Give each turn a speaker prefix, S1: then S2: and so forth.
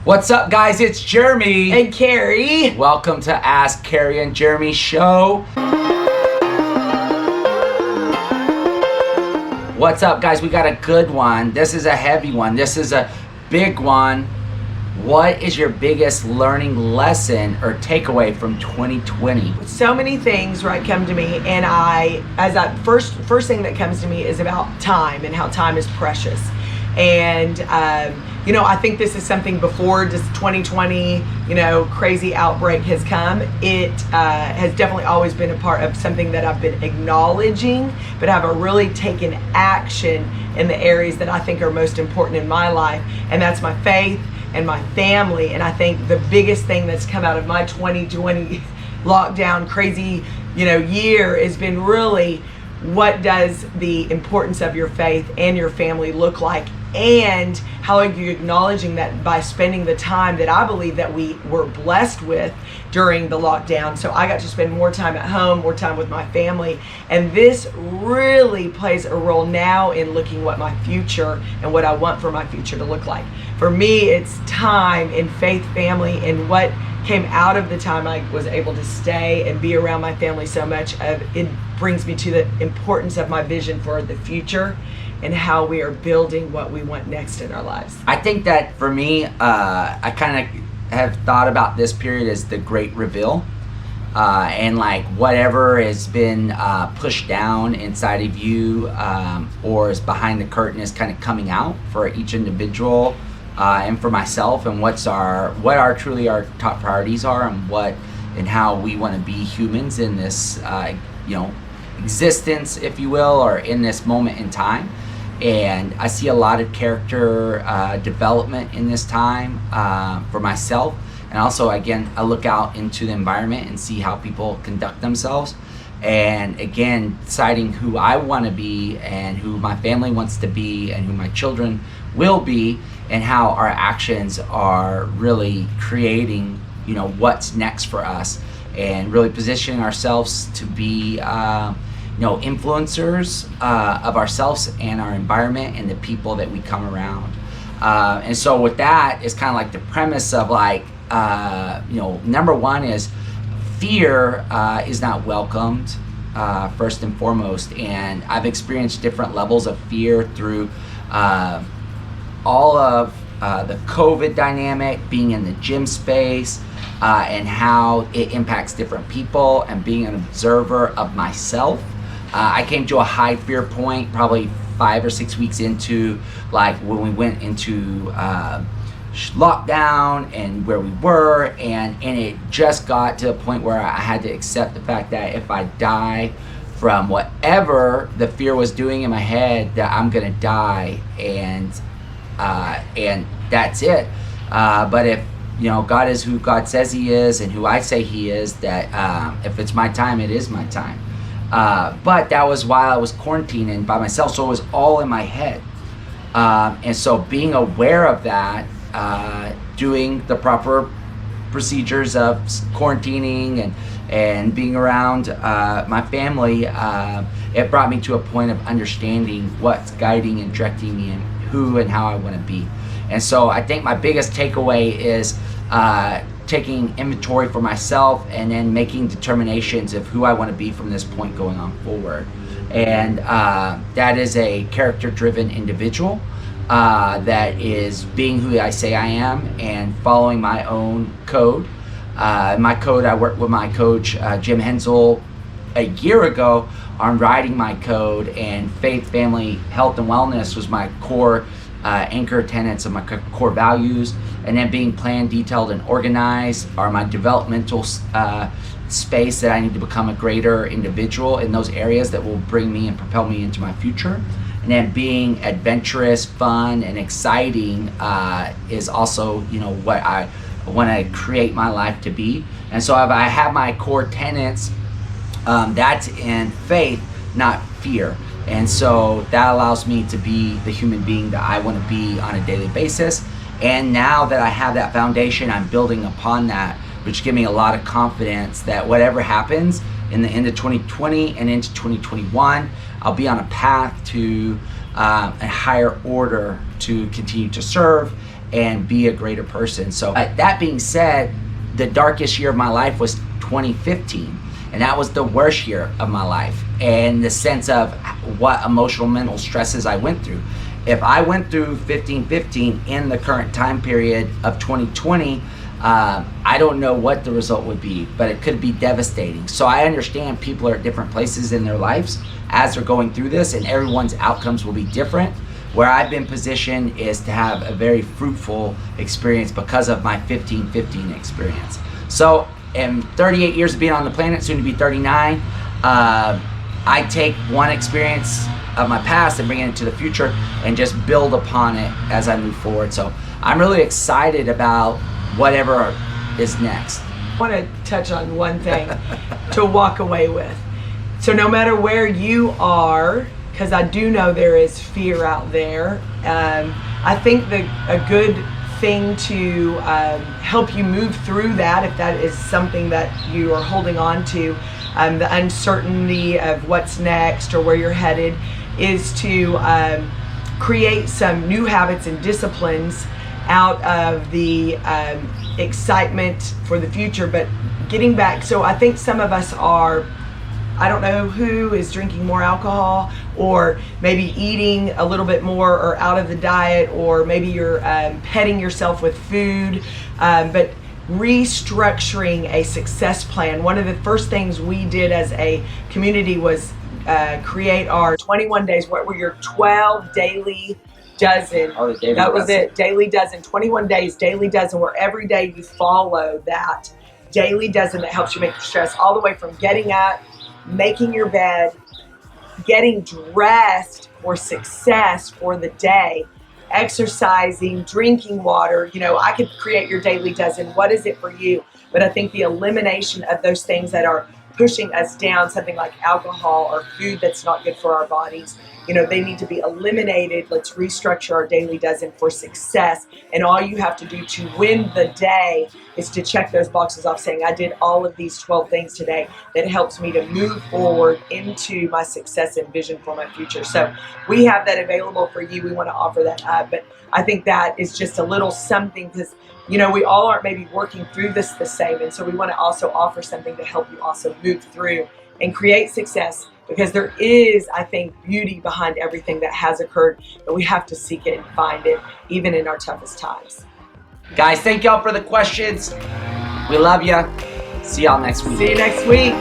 S1: What's up, guys? It's Jeremy
S2: and Carey.
S1: Welcome to Ask Carey and Jeremy show. What's up, guys? We got a good one. This is a heavy one. This is a big one. What is your biggest learning lesson or takeaway from 2020?
S2: So many things, right, come to me, and first thing that comes to me is about time and how time is precious. And I think this is something before just 2020, crazy outbreak has come. It has definitely always been a part of something that I've been acknowledging, but have really taken action in the areas that I think are most important in my life, and that's my faith and my family. And I think the biggest thing that's come out of my 2020 lockdown crazy year has been really what does the importance of your faith and your family look like, and how are you acknowledging that by spending the time that I believe that we were blessed with during the lockdown. So I got to spend more time at home, more time with my family, and this really plays a role now in looking what my future and what I want for my future to look like. For me, it's time in faith, family, and what came out of the time I was able to stay and be around my family so much. It brings me to the importance of my vision for the future and how we are building what we want next in our lives.
S1: I think that for me, I kind of have thought about this period as the great reveal. And like whatever has been pushed down inside of you or is behind the curtain is kind of coming out for each individual and for myself, and what our truly our top priorities are, and how we want to be humans in this existence, if you will, or in this moment in time. And I see a lot of character development in this time for myself. And also, again, I look out into the environment and see how people conduct themselves. And again, deciding who I want to be and who my family wants to be and who my children will be, and how our actions are really creating, what's next for us, and really positioning ourselves to be influencers of ourselves and our environment and the people that we come around. And so with that is kind of like the premise of number one is fear is not welcomed first and foremost. And I've experienced different levels of fear through all of the COVID dynamic, being in the gym space, and how it impacts different people, and being an observer of myself. I came to a high fear point probably 5 or 6 weeks into when we went into lockdown and where we were, and it just got to a point where I had to accept the fact that if I die from whatever the fear was doing in my head, that I'm gonna die, and that's it. But if God is who God says He is and who I say He is, that if it's my time, it is my time. But that was while I was quarantining by myself, so it was all in my head. And so being aware of that, doing the proper procedures of quarantining and being around my family, it brought me to a point of understanding what's guiding and directing me and who and how I want to be. And so I think my biggest takeaway is taking inventory for myself and then making determinations of who I want to be from this point going on forward. And that is a character-driven individual that is being who I say I am and following my own code. My code, I worked with my coach, Jim Hensel, a year ago on writing my code, and faith, family, health, and wellness was my core anchor tenets of my core values. And then being planned, detailed, and organized are my developmental space that I need to become a greater individual in those areas that will bring me and propel me into my future. And then being adventurous, fun, and exciting is also, what I want to create my life to be. And so if I have my core tenets, that's in faith, not fear. And so that allows me to be the human being that I want to be on a daily basis. And now that I have that foundation, I'm building upon that, which gives me a lot of confidence that whatever happens in the end of 2020 and into 2021, I'll be on a path to a higher order to continue to serve and be a greater person. So that being said, the darkest year of my life was 2015. And that was the worst year of my life, and the sense of what emotional mental stresses I went through. If I went through 15 in the current time period of 2020, I don't know what the result would be, but it could be devastating. So I understand people are at different places in their lives as they're going through this, and everyone's outcomes will be different. Where I've been positioned is to have a very fruitful experience because of my 15 experience. So in 38 years of being on the planet, soon to be 39, I take one experience of my past and bring it into the future and just build upon it as I move forward. So I'm really excited about whatever is next.
S2: I want to touch on one thing to walk away with. So no matter where you are, because I do know there is fear out there, I think a good thing to help you move through that, if that is something that you are holding on to, the uncertainty of what's next or where you're headed, is to create some new habits and disciplines out of the excitement for the future, but getting back. So I think some of us are, I don't know who is drinking more alcohol, or maybe eating a little bit more or out of the diet, or maybe you're petting yourself with food, but restructuring a success plan. One of the first things we did as a community was create our 21 days. What were your 12 daily dozen?
S1: Oh, the daily
S2: that was
S1: dozen.
S2: it. Daily dozen. 21 days, daily dozen, where every day you follow that daily dozen that helps you make your stress, all the way from getting up, making your bed, getting dressed for success for the day, exercising, drinking water. You know, I could create your daily dozen. What is it for you? But I think the elimination of those things that are pushing us down, something like alcohol or food that's not good for our bodies, you know, they need to be eliminated. Let's restructure our daily dozen for success. And all you have to do to win the day is to check those boxes off, saying, I did all of these 12 things today that helps me to move forward into my success and vision for my future. So we have that available for you. We want to offer that up. But I think that is just a little something, because, you know, we all aren't maybe working through this the same. And so we want to also offer something to help you also move through and create success, because there is, I think, beauty behind everything that has occurred, but we have to seek it and find it, even in our toughest times.
S1: Guys, thank y'all for the questions. We love you. See y'all next week.
S2: See you next week.